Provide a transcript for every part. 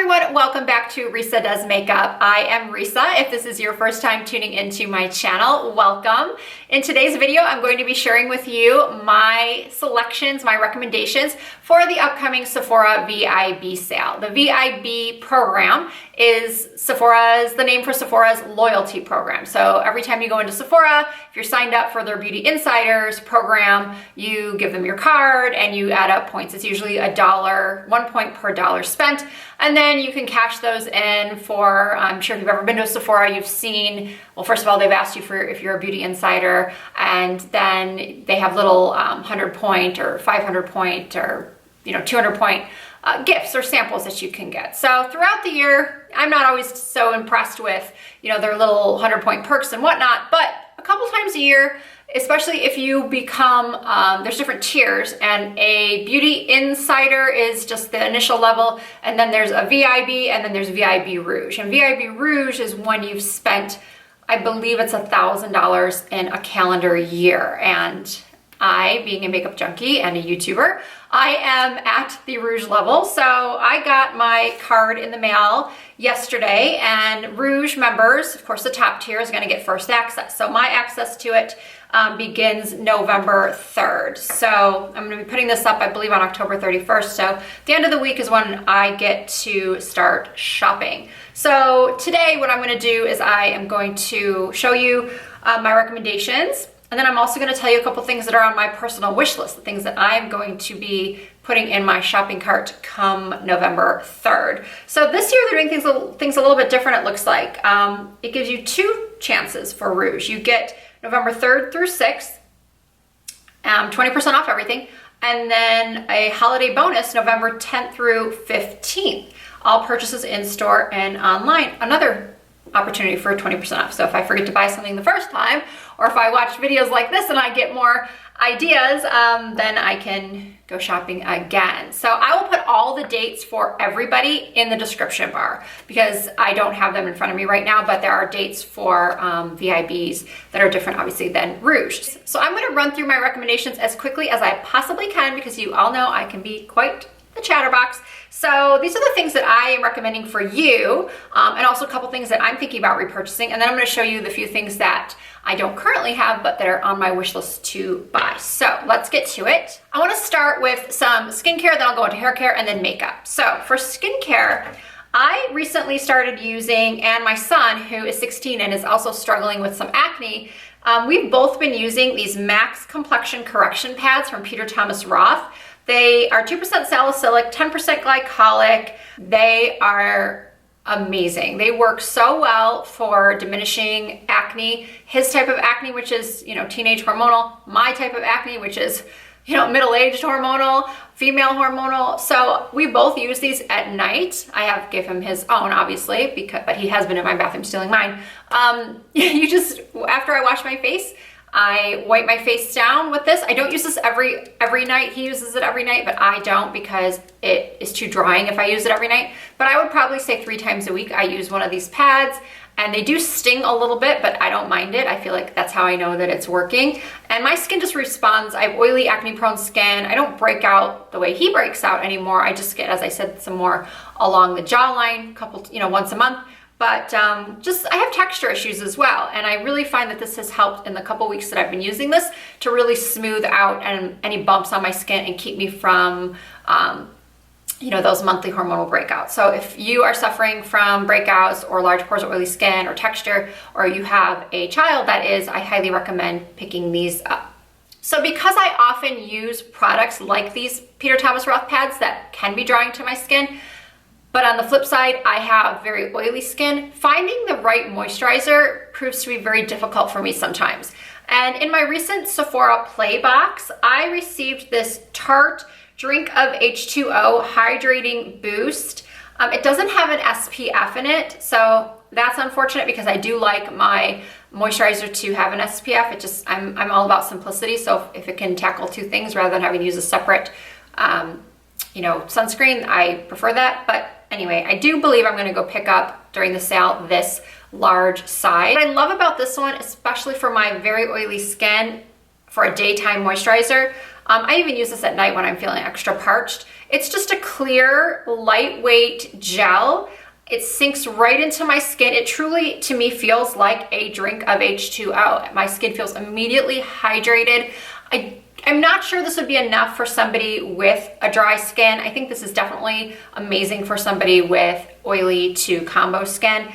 everyone, welcome back to Risa Does Makeup. I am Risa. If this is your first time tuning into my channel, welcome. In today's video, I'm going to be sharing with you my selections, my recommendations for the upcoming Sephora VIB sale. The VIB program is the name for Sephora's loyalty program. So every time you go into Sephora, if you're signed up for their Beauty Insiders program, you give them your card and you add up points. It's usually $1, 1 point per dollar spent. And then you can cash those in for, I'm sure if you've ever been to a Sephora, you've seen, well, first of all, they've asked you for if you're a beauty insider, and then they have little 100 point or 500 point or 200 point gifts or samples that you can get. So throughout the year, I'm not always so impressed with, their little 100 point perks and whatnot, but a couple times a year, especially if you become, there's different tiers, and a beauty insider is just the initial level, and then there's a VIB, and then there's VIB Rouge. And VIB Rouge is when you've spent, I believe it's $1,000 in a calendar year. And I, being a makeup junkie and a YouTuber, I am at the Rouge level. So I got my card in the mail yesterday, and Rouge members, of course the top tier, is gonna get first access. So my access to it begins November 3rd. So I'm gonna be putting this up, I believe, on October 31st. So the end of the week is when I get to start shopping. So today what I'm gonna do is I am going to show you my recommendations. And then I'm also going to tell you a couple things that are on my personal wish list, the things that I'm going to be putting in my shopping cart come November 3rd. So this year they're doing things a little bit different, it looks like. It gives you 2 chances for Rouge. You get November 3rd through 6th, 20% off everything, and then a holiday bonus November 10th through 15th. All purchases in store and online. Another opportunity for 20% off. So if I forget to buy something the first time, or if I watch videos like this and I get more ideas, then I can go shopping again. So I will put all the dates for everybody in the description bar, because I don't have them in front of me right now, but there are dates for VIBs that are different, obviously, than Rouge. So I'm gonna run through my recommendations as quickly as I possibly can, because you all know I can be quite the chatterbox. So these are the things that I am recommending for you, and also a couple things that I'm thinking about repurchasing. And then I'm going to show you the few things that I don't currently have, but that are on my wish list to buy. So let's get to it. I want to start with some skincare, then I'll go into hair care and then makeup. So for skincare, I recently started using, and my son, who is 16 and is also struggling with some acne, we've both been using these Max Complexion Correction Pads from Peter Thomas Roth. They are 2% salicylic, 10% glycolic. They are amazing. They work so well for diminishing acne. His type of acne, which is, teenage hormonal. My type of acne, which is, middle-aged hormonal, female hormonal. So we both use these at night. I give him his own, obviously, but he has been in my bathroom stealing mine. After I wash my face, I wipe my face down with this. I don't use this every night. He uses it every night, but I don't, because it is too drying if I use it every night. But I would probably say 3 times a week I use one of these pads, and they do sting a little bit, but I don't mind it. I feel like that's how I know that it's working. And my skin just responds. I have oily, acne-prone skin. I don't break out the way he breaks out anymore. I just get, as I said, some more along the jawline, once a month. But I have texture issues as well, and I really find that this has helped in the couple weeks that I've been using this to really smooth out any bumps on my skin and keep me from those monthly hormonal breakouts. So if you are suffering from breakouts or large pores or oily skin or texture, or you have a child that is, I highly recommend picking these up. So because I often use products like these Peter Thomas Roth pads that can be drying to my skin, but on the flip side, I have very oily skin, finding the right moisturizer proves to be very difficult for me sometimes. And in my recent Sephora Play box, I received this Tarte Drink of H2O Hydrating Boost. It doesn't have an SPF in it, so that's unfortunate, because I do like my moisturizer to have an SPF. I'm all about simplicity, so if it can tackle 2 things rather than having to use a separate sunscreen, I prefer that. But anyway, I do believe I'm gonna go pick up during the sale this large size. What I love about this one, especially for my very oily skin, for a daytime moisturizer, I even use this at night when I'm feeling extra parched. It's just a clear, lightweight gel. It sinks right into my skin. It truly, to me, feels like a drink of H2O. My skin feels immediately hydrated. I'm not sure this would be enough for somebody with a dry skin. I think this is definitely amazing for somebody with oily to combo skin.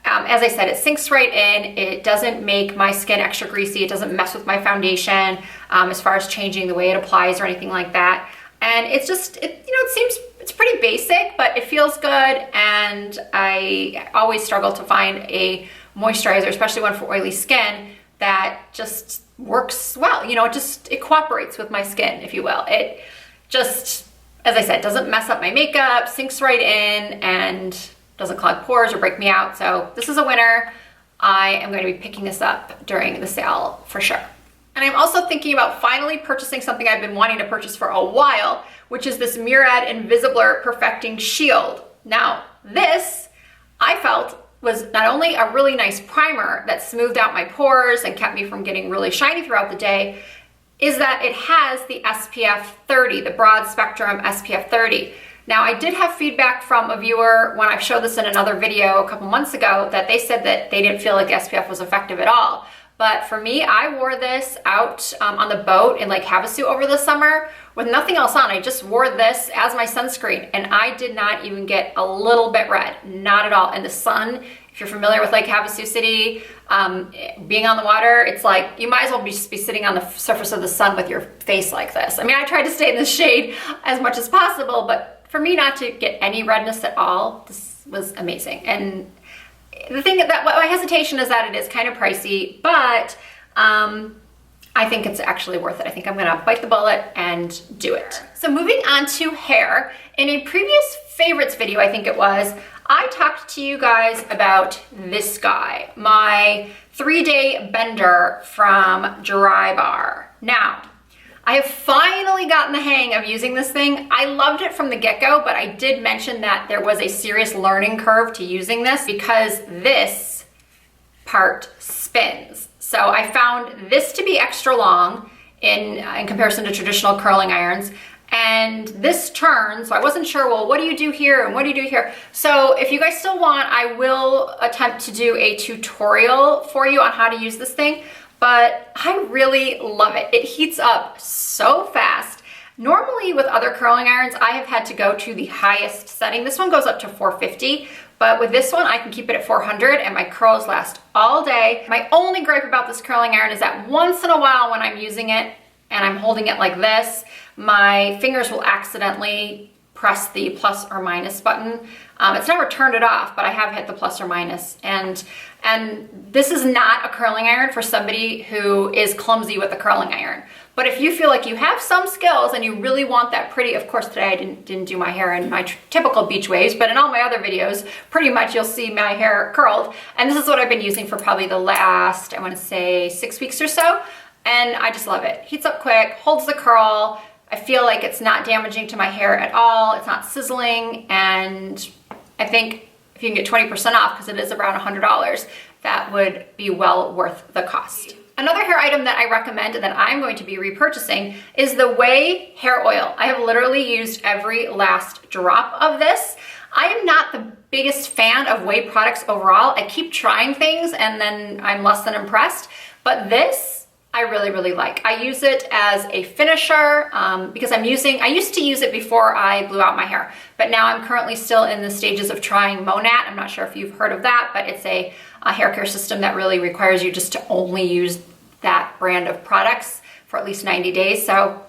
As I said, it sinks right in. It doesn't make my skin extra greasy. It doesn't mess with my foundation as far as changing the way it applies or anything like that. And it's just, it's pretty basic, but it feels good. And I always struggle to find a moisturizer, especially one for oily skin, that just works well. It cooperates with my skin, if you will. It just, as I said, doesn't mess up my makeup, sinks right in, and doesn't clog pores or break me out. So this is a winner. I am going to be picking this up during the sale for sure. And I'm also thinking about finally purchasing something I've been wanting to purchase for a while, which is this Murad Invisiblur Perfecting Shield. Now, this I felt was not only a really nice primer that smoothed out my pores and kept me from getting really shiny throughout the day, is that it has the SPF 30, the broad spectrum SPF 30. Now, I did have feedback from a viewer when I showed this in another video a couple months ago that they said that they didn't feel like the SPF was effective at all. But for me, I wore this out on the boat in Lake Havasu over the summer with nothing else on. I just wore this as my sunscreen, and I did not even get a little bit red, not at all. And the sun, if you're familiar with Lake Havasu City, being on the water, it's like you might as well just be sitting on the surface of the sun with your face like this. I mean, I tried to stay in the shade as much as possible, but for me not to get any redness at all, this was amazing. And the thing that my hesitation is that it is kind of pricey, but I think it's actually worth it. I think I'm gonna bite the bullet and do it. So moving on to hair, in a previous favorites video, I think it was, I talked to you guys about this guy, my 3-day bender from DryBar. Now, I have finally gotten the hang of using this thing. I loved it from the get-go, but I did mention that there was a serious learning curve to using this because this part spins. So I found this to be extra long in comparison to traditional curling irons. And this turns, so I wasn't sure, well, what do you do here and what do you do here? So if you guys still want, I will attempt to do a tutorial for you on how to use this thing. But I really love it. It heats up so fast. Normally with other curling irons, I have had to go to the highest setting. This one goes up to 450, but with this one, I can keep it at 400 and my curls last all day. My only gripe about this curling iron is that once in a while when I'm using it and I'm holding it like this, my fingers will accidentally press the plus or minus button. It's never turned it off, but I have hit the plus or minus. And this is not a curling iron for somebody who is clumsy with a curling iron. But if you feel like you have some skills and you really want that pretty, of course today I didn't do my hair in my typical beach waves, but in all my other videos, pretty much you'll see my hair curled. And this is what I've been using for probably the last, I wanna say 6 weeks or so. And I just love it. Heats up quick, holds the curl. I feel like it's not damaging to my hair at all. It's not sizzling. And I think if you can get 20% off, because it is around $100, that would be well worth the cost. Another hair item that I recommend and that I'm going to be repurchasing is the Ouai Hair Oil. I have literally used every last drop of this. I am not the biggest fan of Ouai products overall. I keep trying things and then I'm less than impressed, but this I really, really like. I use it as a finisher because I used to use it before I blew out my hair, but now I'm currently still in the stages of trying Monat. I'm not sure if you've heard of that, but it's a hair care system that really requires you just to only use that brand of products for at least 90 days. So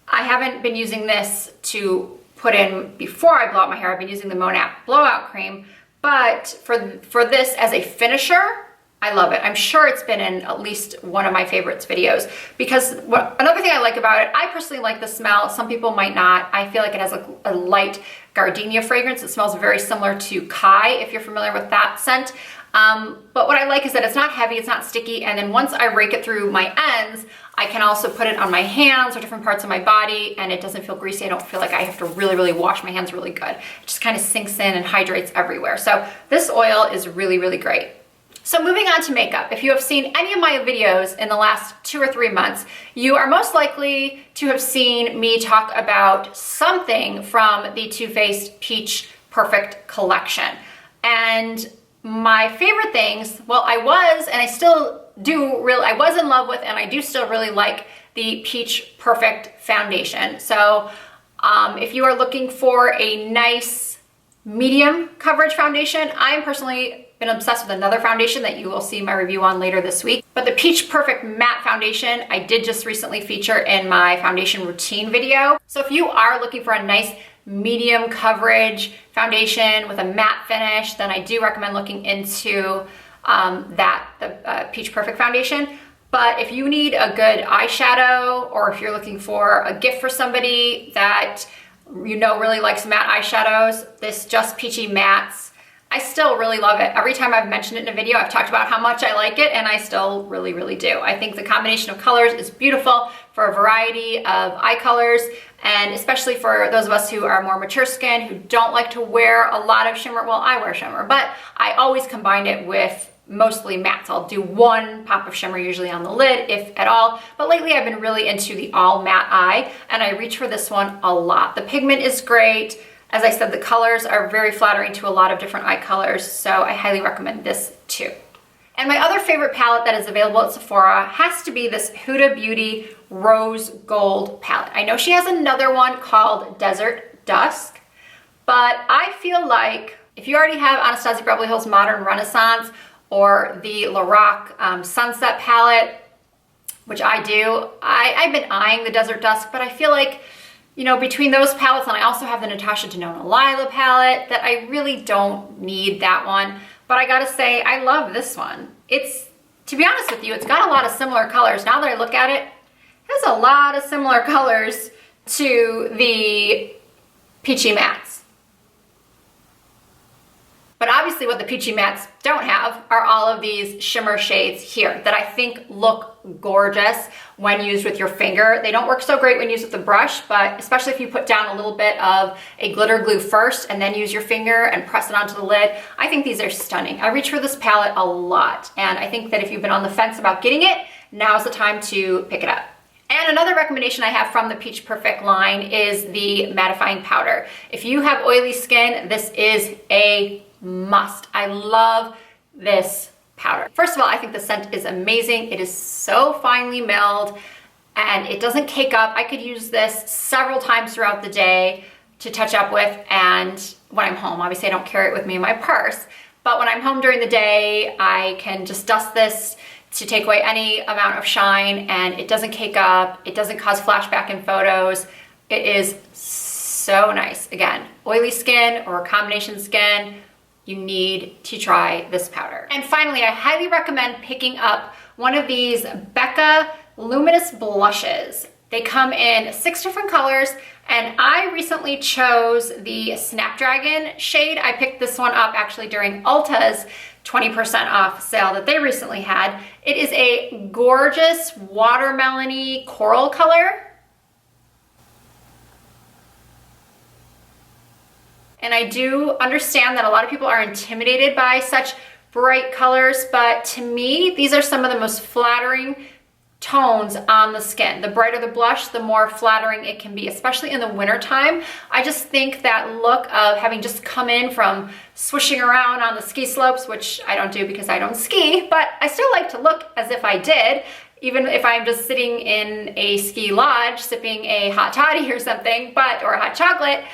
I haven't been using this to put in before I blow out my hair. I've been using the Monat blowout cream, but for this as a finisher, I love it. I'm sure it's been in at least one of my favorites videos because another thing I like about it, I personally like the smell. Some people might not. I feel like it has a light gardenia fragrance. It smells very similar to Kai, if you're familiar with that scent. But what I like is that it's not heavy, it's not sticky, and then once I rake it through my ends, I can also put it on my hands or different parts of my body, and it doesn't feel greasy. I don't feel like I have to really, really wash my hands really good. It just kind of sinks in and hydrates everywhere. So this oil is really, really great. So moving on to makeup, if you have seen any of my videos in the last 2 or 3 months, you are most likely to have seen me talk about something from the Too Faced Peach Perfect collection. And my favorite things, well, I was in love with, and I do still really like the Peach Perfect foundation. So if you are looking for a nice medium coverage foundation, I am personally been obsessed with another foundation that you will see my review on later this week. But the Peach Perfect Matte Foundation, I did just recently feature in my foundation routine video. So if you are looking for a nice medium coverage foundation with a matte finish, then I do recommend looking into the Peach Perfect foundation. But if you need a good eyeshadow, or if you're looking for a gift for somebody that you know really likes matte eyeshadows, this Just Peachy Mattes, I still really love it. Every time I've mentioned it in a video, I've talked about how much I like it, and I still really, really do. I think the combination of colors is beautiful for a variety of eye colors, and especially for those of us who are more mature skin, who don't like to wear a lot of shimmer. Well, I wear shimmer, but I always combine it with mostly mattes. I'll do one pop of shimmer usually on the lid, if at all. But lately I've been really into the all matte eye, and I reach for this one a lot. The pigment is great. As I said, the colors are very flattering to a lot of different eye colors, so I highly recommend this too. And my other favorite palette that is available at Sephora has to be this Huda Beauty Rose Gold palette. I know she has another one called Desert Dusk, but I feel like if you already have Anastasia Beverly Hills Modern Renaissance or the Lorac Sunset palette, which I do, I've been eyeing the Desert Dusk, but I feel like, you know, between those palettes, and I also have the Natasha Denona Lila palette, that I really don't need that one. But I gotta say, I love this one. To be honest with you, it's got a lot of similar colors. Now that I look at it, it has a lot of similar colors to the Peachy Mattes. But obviously what the Peachy Mattes don't have are all of these shimmer shades here that I think look gorgeous when used with your finger. They don't work so great when used with the brush, but especially if you put down a little bit of a glitter glue first and then use your finger and press it onto the lid, I think these are stunning. I reach for this palette a lot, and I think that if you've been on the fence about getting it, now's the time to pick it up. And another recommendation I have from the Peach Perfect line is the mattifying powder. If you have oily skin, this is a must. I love this powder. First of all, I think the scent is amazing. It is so finely milled and it doesn't cake up. I could use this several times throughout the day to touch up with, and when I'm home. Obviously I don't carry it with me in my purse, but when I'm home during the day, I can just dust this to take away any amount of shine, and it doesn't cake up. It doesn't cause flashback in photos. It is so nice. Again, oily skin or combination skin, you need to try this powder. And finally, I highly recommend picking up one of these Becca Luminous blushes. They come in 6 different colors, and I recently chose the Snapdragon shade. I picked this one up actually during Ulta's 20% off sale that they recently had. It is a gorgeous watermelon-y coral color. And I do understand that a lot of people are intimidated by such bright colors, but to me, these are some of the most flattering tones on the skin. The brighter the blush, the more flattering it can be, especially in the winter time. I just think that look of having just come in from swishing around on the ski slopes, which I don't do because I don't ski, but I still like to look as if I did, even if I'm just sitting in a ski lodge sipping a hot toddy or something, or a hot chocolate.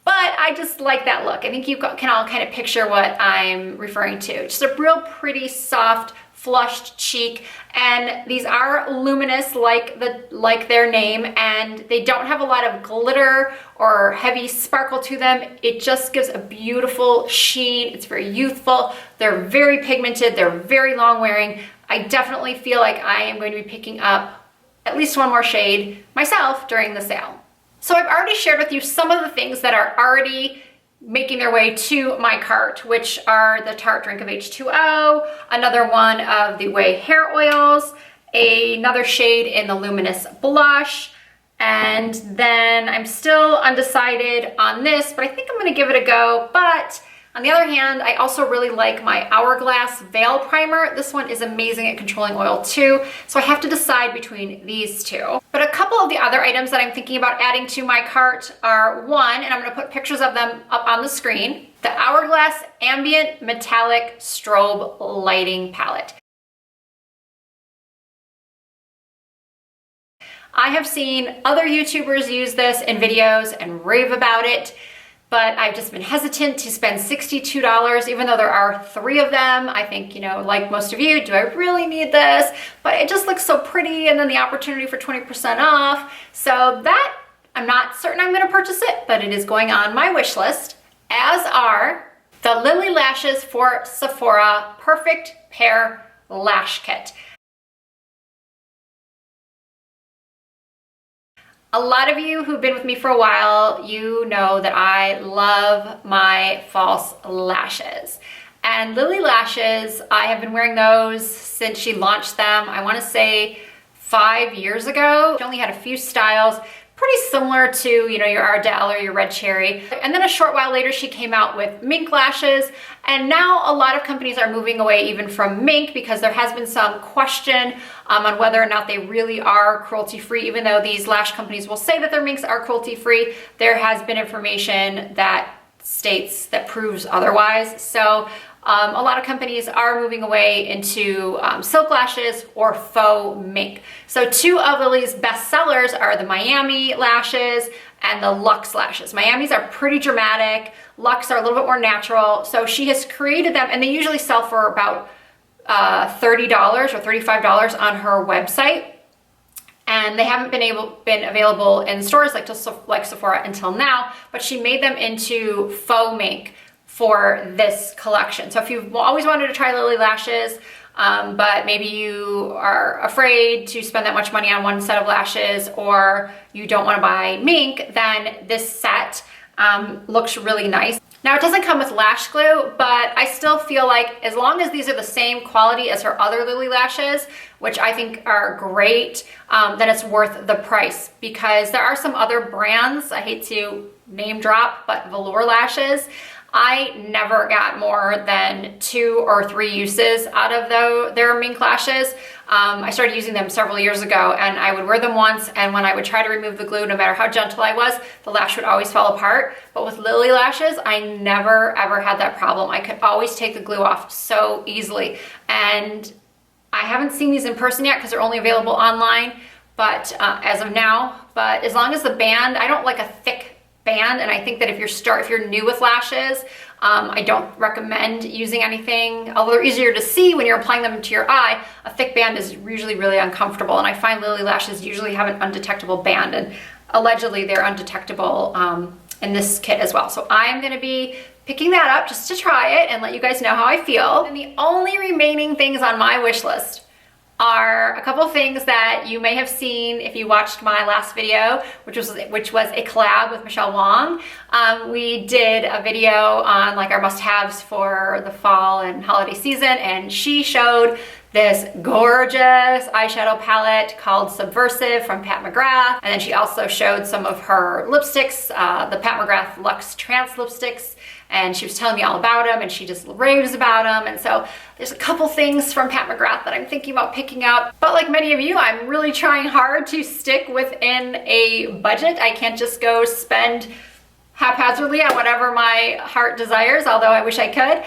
But I just like that look. I think you can all kind of picture what I'm referring to. Just a real pretty, soft, flushed cheek. And these are luminous like their name, and they don't have a lot of glitter or heavy sparkle to them. It just gives a beautiful sheen. It's very youthful. They're very pigmented. They're very long wearing. I definitely feel like I am going to be picking up at least one more shade myself during the sale. So I've already shared with you some of the things that are already making their way to my cart, which are the Tarte Drink of H2O, another one of the Ouai Hair Oils, another shade in the Luminous blush, and then I'm still undecided on this, but I think I'm gonna give it a go. But On the other hand, I also really like my Hourglass Veil Primer. This one is amazing at controlling oil too, so I have to decide between these two. But a couple of the other items that I'm thinking about adding to my cart are, one, and I'm gonna put pictures of them up on the screen, the Hourglass Ambient Metallic Strobe Lighting Palette. I have seen other YouTubers use this in videos and rave about it, but I've just been hesitant to spend $62, even though there are 3 of them. I think, you know, like most of you, do I really need this? But it just looks so pretty, and then the opportunity for 20% off. So that, I'm not certain I'm gonna purchase it, but it is going on my wish list, as are the Lilly Lashes for Sephora Perfect Pair Lash Kit. A lot of you who've been with me for a while, you know that I love my false lashes. And Lilly lashes, I have been wearing those since she launched them, I wanna say 5 years ago. She only had a few styles, pretty similar to, you know, your Ardell or your Red Cherry. And then a short while later, she came out with mink lashes. And now a lot of companies are moving away even from mink because there has been some question on whether or not they really are cruelty-free. Even though these lash companies will say that their minks are cruelty-free, there has been information that states that proves otherwise. So a lot of companies are moving away into silk lashes or faux mink. So 2 of Lilly's best sellers are the Miami lashes and the Luxe lashes. Miami's are pretty dramatic, Luxe are a little bit more natural. So she has created them, and they usually sell for about $30 or $35 on her website. And they haven't been available in stores like Sephora until now, but she made them into faux mink for this collection. So if you've always wanted to try Lilly lashes, but maybe you are afraid to spend that much money on one set of lashes, or you don't want to buy mink, then this set looks really nice. Now, it doesn't come with lash glue, but I still feel like as long as these are the same quality as her other Lilly lashes, which I think are great, then it's worth the price, because there are some other brands, I hate to name drop, but velour lashes, I never got more than 2 or 3 uses out of their mink lashes. I started using them several years ago, and I would wear them once, and when I would try to remove the glue, no matter how gentle I was, the lash would always fall apart. But with Lilly lashes, I never ever had that problem. I could always take the glue off so easily. And I haven't seen these in person yet because they're only available online, but as of now. But as long as the band, I don't like a thick band, and I think that if you're new with lashes, I don't recommend using anything, although they're easier to see when you're applying them to your eye. A thick band is usually really uncomfortable, and I find Lilly lashes usually have an undetectable band, and allegedly they're undetectable in this kit as well. So I'm gonna be picking that up just to try it and let you guys know how I feel. And the only remaining things on my wish list are a couple of things that you may have seen if you watched my last video, which was a collab with Michelle Wong. We did a video on like our must-haves for the fall and holiday season, and she showed this gorgeous eyeshadow palette called Subversive from Pat McGrath. And then she also showed some of her lipsticks, the Pat McGrath Luxe Trance lipsticks, and she was telling me all about them, and she just raves about them. And so there's a couple things from Pat McGrath that I'm thinking about picking up. But like many of you, I'm really trying hard to stick within a budget. I can't just go spend haphazardly on whatever my heart desires, although I wish I could.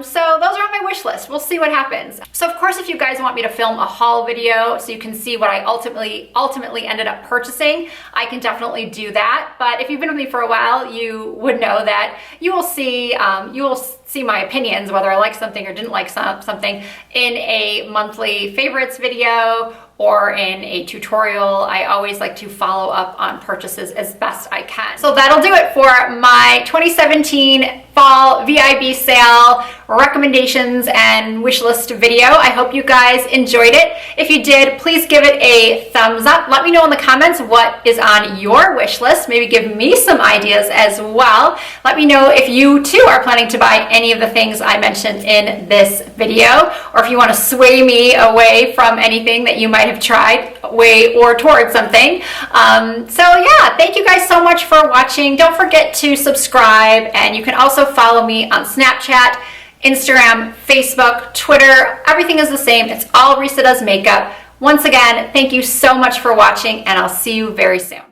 So those are on my wish list. We'll see what happens. So of course, if you guys want me to film a haul video so you can see what I ultimately ended up purchasing, I can definitely do that. But if you've been with me for a while, you would know that you will see my opinions, whether I like something or didn't like something, in a monthly favorites video or in a tutorial. I always like to follow up on purchases as best I can. So that'll do it for my 2017 fall VIB sale recommendations and wish list video. I hope you guys enjoyed it. If you did, please give it a thumbs up. Let me know in the comments what is on your wish list. Maybe give me some ideas as well. Let me know if you too are planning to buy any of the things I mentioned in this video, or if you want to sway me away from anything that you might have tried, away or towards something. So yeah, yeah, thank you guys so much for watching. Don't forget to subscribe, and you can also follow me on Snapchat, Instagram, Facebook, Twitter. Everything is the same. It's all Risa Does Makeup. Once again, thank you so much for watching, and I'll see you very soon.